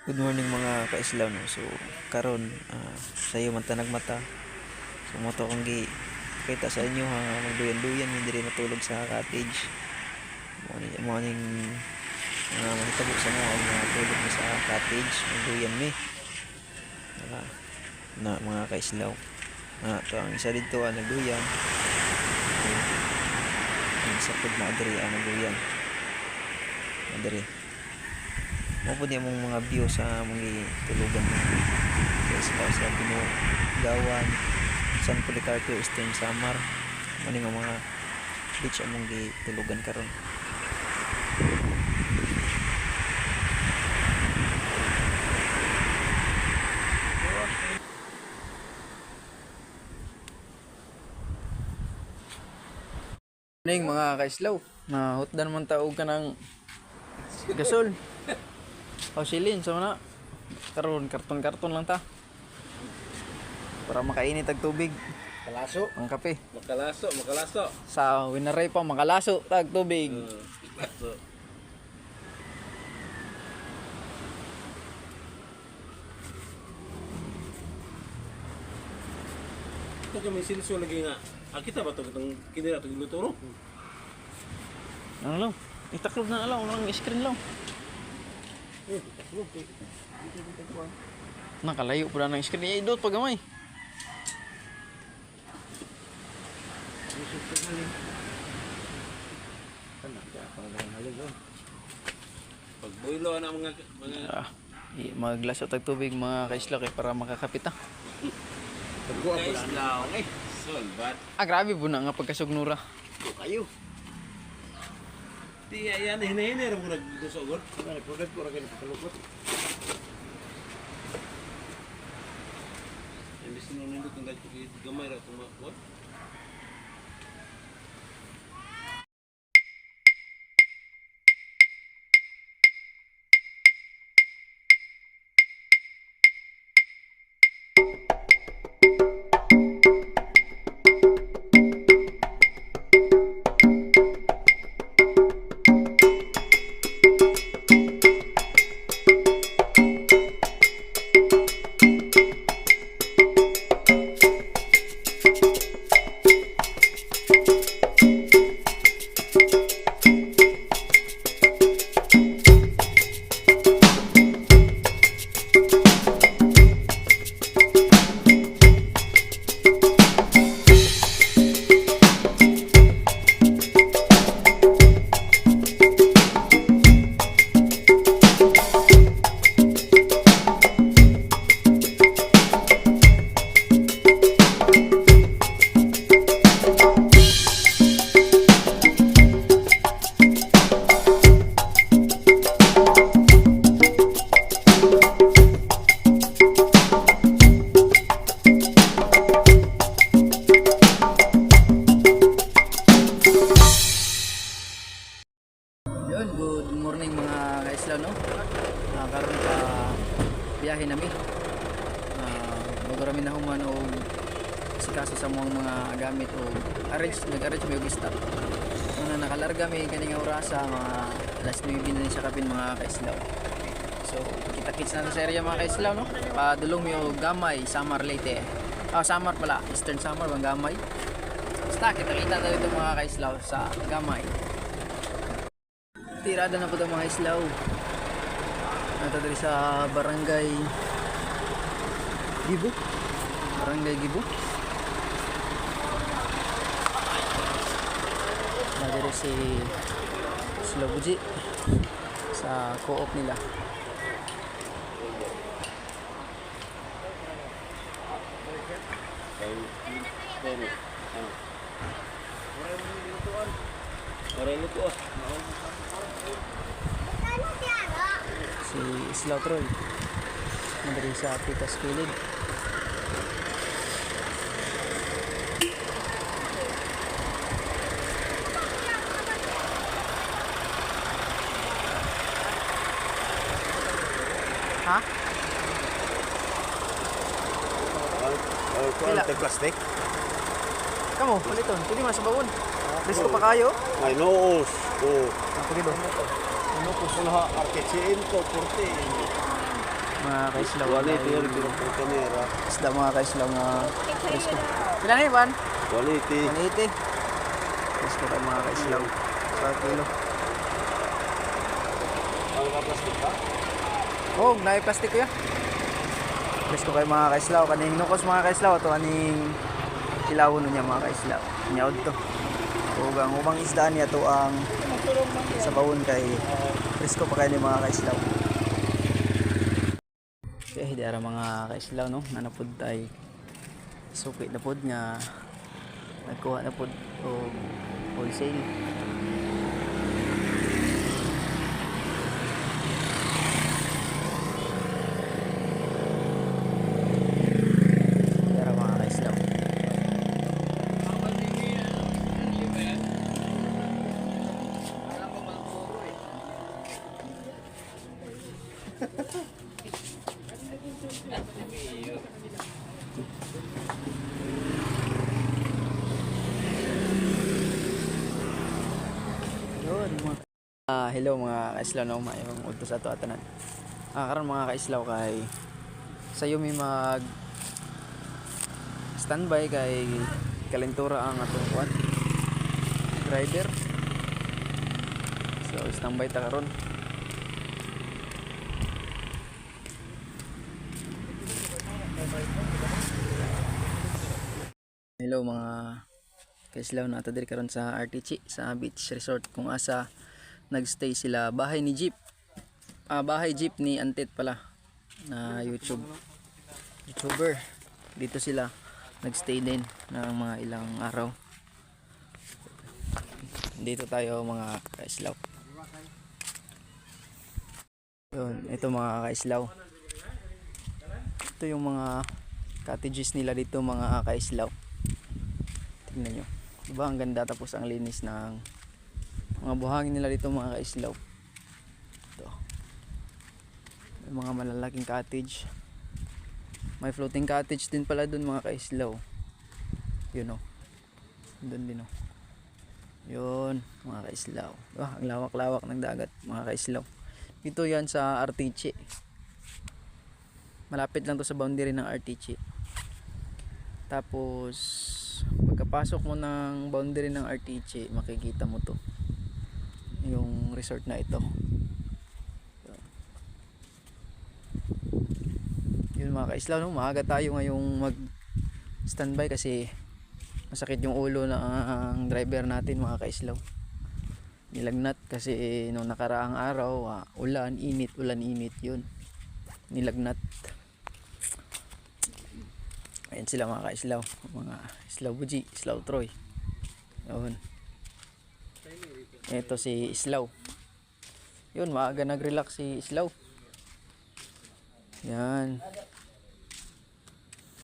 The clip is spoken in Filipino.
Good morning mga kaislaw no. So karon sayo man tanag mata. So moto kong gi kita sa inyo ha magduyan-duyan mi diri natulog sa cottage. Mo ning mahitabo sa mo ang tulog mi sa cottage, magduyan mi. Wala na mga kaislaw. To ang isa dito nagduyan. Ang sapod na diri nagduyan. Diri. Mo po niya mong mga view sa mga tulugan mo. Sa Binugawan, San Policarpio, Eastern Samar. Ano nga mga beach among gitulugan karon. Morning mga kaislaw. Hutdan man taog ka ng gasol. O silin sa mana. Karon karton-karton lang ta. Para makainit ang tubig. Makalaso. Ang kape. Makalaso. Sa winaray pa makalaso tag tubig. Makalaso. Ito kami silso lagi nga. Kita ba ito itong kinira ito giluto no? Ano lang? Itaklob na lang, walang screen lang. Nakalayo pa na ng screen. Idot pag gamay. Pag boilo na mga Maglaso tag tubig mga kaislaw kay para makakapit ta. guys lang eh. Solbat. Grabe po na nga pagkasugnura. Kayo. Di yan hinahinay ra mo nagdusogod. Nagpugad ko ra kay kalukot. Imbis na nindot ang gamay ra tumakot. Good morning mga kaislaw no. Karon ka biyahe nami. Magurami na human og sikaso sa mga gamit o nag-arrange may og stop. Nakalarga mi kaning orasa mga alas 9 na siya kapin mga kaislaw. So kita-kits na sa area mga kaislaw no. Padulong mi og Gamay, Samar Leyte. Samar pala, Eastern Samar bang Gamay. Basta kita-kita tayo itong mga kaislaw sa Gamay. Tirada na po ito mga islaw. Ito dito sa Barangay Gibo. Nadiri si Slobuji sa co-op nila. Si Islaw Troy nadiri sa Pitas Kilid. Ha? Kuha ng plastic. Kamu, paliton. Pwede man sa bawon. Risko pa kayo? May noos. Oo. Pwede doon. Ano ko sa lahat? Arketsiin ko, 40. Mga kaislaw. Quality yun, pinagpupunira. Isda mga kaislaw na presko. Ilan na iban? Quality. 180. Presko kayo mga kaislaw. Sa kilo. Ang plastic pa? Oh, plastic ko ya. Presko kayo mga kaislaw. Kaning nukos mga kaislaw. Ito aning kilawon niya mga kaislaw. Nyaod to. Ug ang ubang isda niya to ang sa bawon kay presko pa kayo ni mga kaislaw. Okay, di ara mga kaislaw no, nanapod tay suki na pod nga nagkuha na pod og wholesale. Di ara mga kaislaw. Yun, hello mga kaislaw no, mayong udto sa ato atanan. Karon mga kaislaw kay sayo mi mag standby kay kalentura ang atong kwan driver. So standby ta karon. Hello mga kaislaw, na ato diri karon sa RTC sa beach resort kung asa nagstay sila. Bahay ni Jeep. Bahay Jeep ni Antet pala na YouTuber. Dito sila nagstay din ng mga ilang araw. Dito tayo mga kaislaw. Yun, ito mga kaislaw. Ito yung mga cottages nila dito mga kaislaw. Tingnan nyo. Diba ang ganda, tapos ang linis ng mga buhangin nila dito mga kaislaw. Ito. May mga malalaking cottage. May floating cottage din pala dun mga kaislaw. Yun o. Dun din o. Yun mga kaislaw. Ang lawak-lawak ng dagat mga kaislaw. Dito yan sa RTC. Malapit lang to sa boundary ng RTC. Tapos pagkapasok mo ng boundary ng RTC, makikita mo to, yung resort na ito. Yun mga kaislaw no, maaga tayo ngayong mag standby kasi masakit yung ulo ng driver natin mga kaislaw. Nilagnat kasi nung nakaraang araw, ulan init yun, nilagnat. Ayan sila mga kaislaw, mga Islaw Buji, Islaw Troy. Yun. Ito si Islaw. Yun, maaga nag-relax si Islaw. Yan.